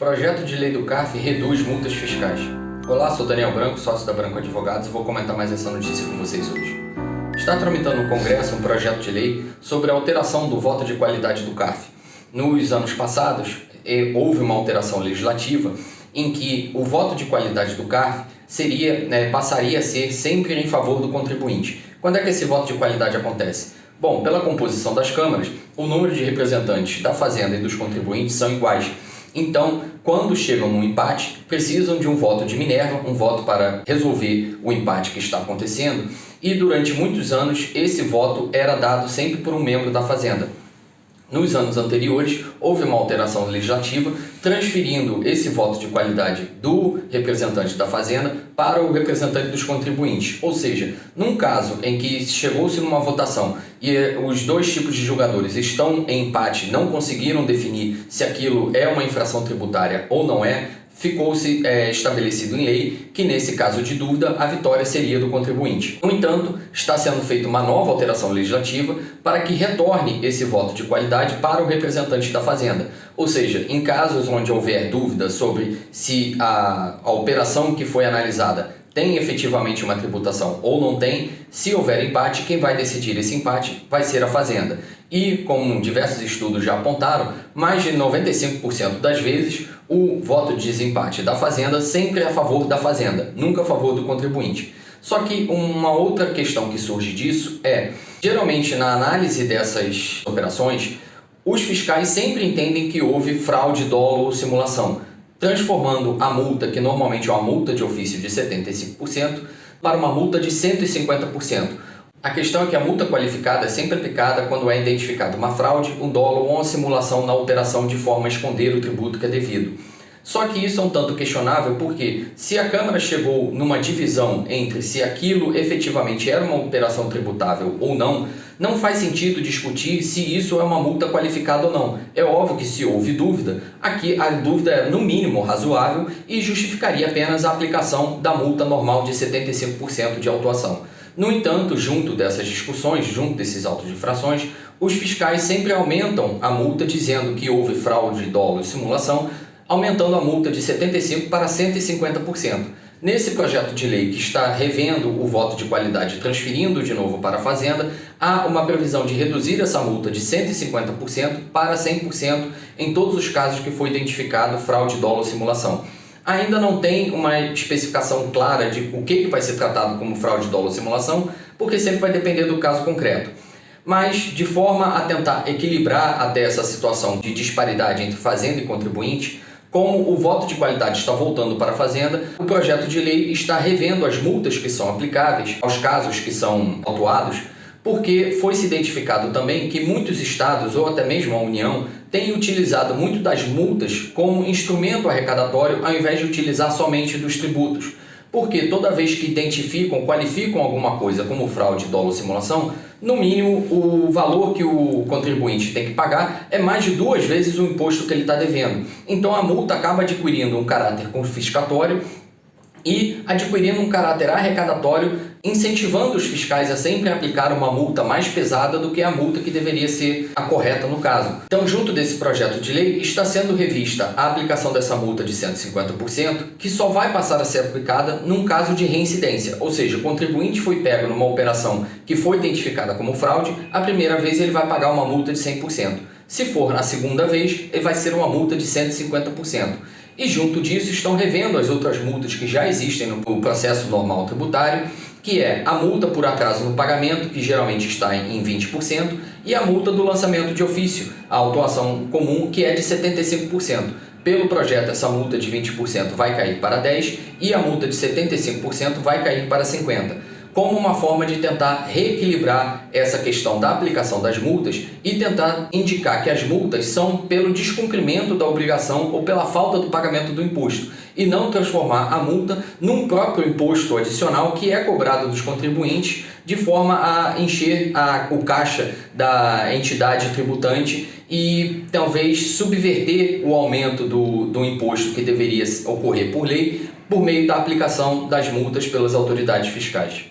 Projeto de lei do CARF reduz multas fiscais. Olá, sou Daniel Branco, sócio da Branco Advogados, e vou comentar mais essa notícia com vocês hoje. Está tramitando no Congresso um projeto de lei sobre a alteração do voto de qualidade do CARF. Nos anos passados, houve uma alteração legislativa em que o voto de qualidade do CARF passaria a ser sempre em favor do contribuinte. Quando é que esse voto de qualidade acontece? Bom, pela composição das câmaras, o número de representantes da Fazenda e dos contribuintes são iguais. Então, quando chegam num empate, precisam de um voto de Minerva, um voto para resolver o empate que está acontecendo, e durante muitos anos esse voto era dado sempre por um membro da Fazenda. Nos anos anteriores, houve uma alteração legislativa transferindo esse voto de qualidade do representante da Fazenda para o representante dos contribuintes. Ou seja, num caso em que chegou-se numa votação e os dois tipos de julgadores estão em empate, não conseguiram definir se aquilo é uma infração tributária ou não é, ficou-se estabelecido em lei que, nesse caso de dúvida, a vitória seria do contribuinte. No entanto, está sendo feita uma nova alteração legislativa para que retorne esse voto de qualidade para o representante da Fazenda. Ou seja, em casos onde houver dúvida sobre se a operação que foi analisada tem efetivamente uma tributação ou não tem, se houver empate, quem vai decidir esse empate vai ser a Fazenda. E, como diversos estudos já apontaram, mais de 95% das vezes o voto de desempate da Fazenda sempre é a favor da Fazenda, nunca a favor do contribuinte. Só que uma outra questão que surge disso geralmente na análise dessas operações, os fiscais sempre entendem que houve fraude, dolo ou simulação, transformando a multa, que normalmente é uma multa de ofício de 75%, para uma multa de 150%. A questão é que a multa qualificada é sempre aplicada quando é identificada uma fraude, um dolo ou uma simulação na operação de forma a esconder o tributo que é devido. Só que isso é um tanto questionável porque, se a Câmara chegou numa divisão entre se aquilo efetivamente era uma operação tributável ou não, não faz sentido discutir se isso é uma multa qualificada ou não. É óbvio que, se houve dúvida, aqui a dúvida é no mínimo razoável e justificaria apenas a aplicação da multa normal de 75% de autuação. No entanto, junto dessas discussões, junto desses autos de infrações, os fiscais sempre aumentam a multa dizendo que houve fraude, dolo e simulação, aumentando a multa de 75% para 150%. Nesse projeto de lei que está revendo o voto de qualidade e transferindo de novo para a Fazenda, há uma previsão de reduzir essa multa de 150% para 100% em todos os casos que foi identificado fraude, dolo ou simulação. Ainda não tem uma especificação clara de o que vai ser tratado como fraude, dolo ou simulação, porque sempre vai depender do caso concreto. Mas, de forma a tentar equilibrar até essa situação de disparidade entre Fazenda e contribuinte, como o voto de qualidade está voltando para a Fazenda, o projeto de lei está revendo as multas que são aplicáveis aos casos que são autuados, porque foi-se identificado também que muitos estados, ou até mesmo a União, têm utilizado muito das multas como instrumento arrecadatório ao invés de utilizar somente dos tributos. Porque toda vez que qualificam alguma coisa como fraude, dolo ou simulação, no mínimo o valor que o contribuinte tem que pagar é mais de 2 vezes o imposto que ele está devendo. Então a multa acaba adquirindo um caráter confiscatório e adquirindo um caráter arrecadatório, incentivando os fiscais a sempre aplicar uma multa mais pesada do que a multa que deveria ser a correta no caso. Então, junto desse projeto de lei, está sendo revista a aplicação dessa multa de 150%, que só vai passar a ser aplicada num caso de reincidência, ou seja, o contribuinte foi pego numa operação que foi identificada como fraude, a primeira vez ele vai pagar uma multa de 100%. Se for na segunda vez, ele vai ser uma multa de 150%. E junto disso estão revendo as outras multas que já existem no processo normal tributário, que é a multa por atraso no pagamento, que geralmente está em 20%, e a multa do lançamento de ofício, a autuação comum, que é de 75%. Pelo projeto, essa multa de 20% vai cair para 10% e a multa de 75% vai cair para 50%. Como uma forma de tentar reequilibrar essa questão da aplicação das multas e tentar indicar que as multas são pelo descumprimento da obrigação ou pela falta do pagamento do imposto, e não transformar a multa num próprio imposto adicional que é cobrado dos contribuintes de forma a encher o caixa da entidade tributante e talvez subverter o aumento do imposto que deveria ocorrer por lei por meio da aplicação das multas pelas autoridades fiscais.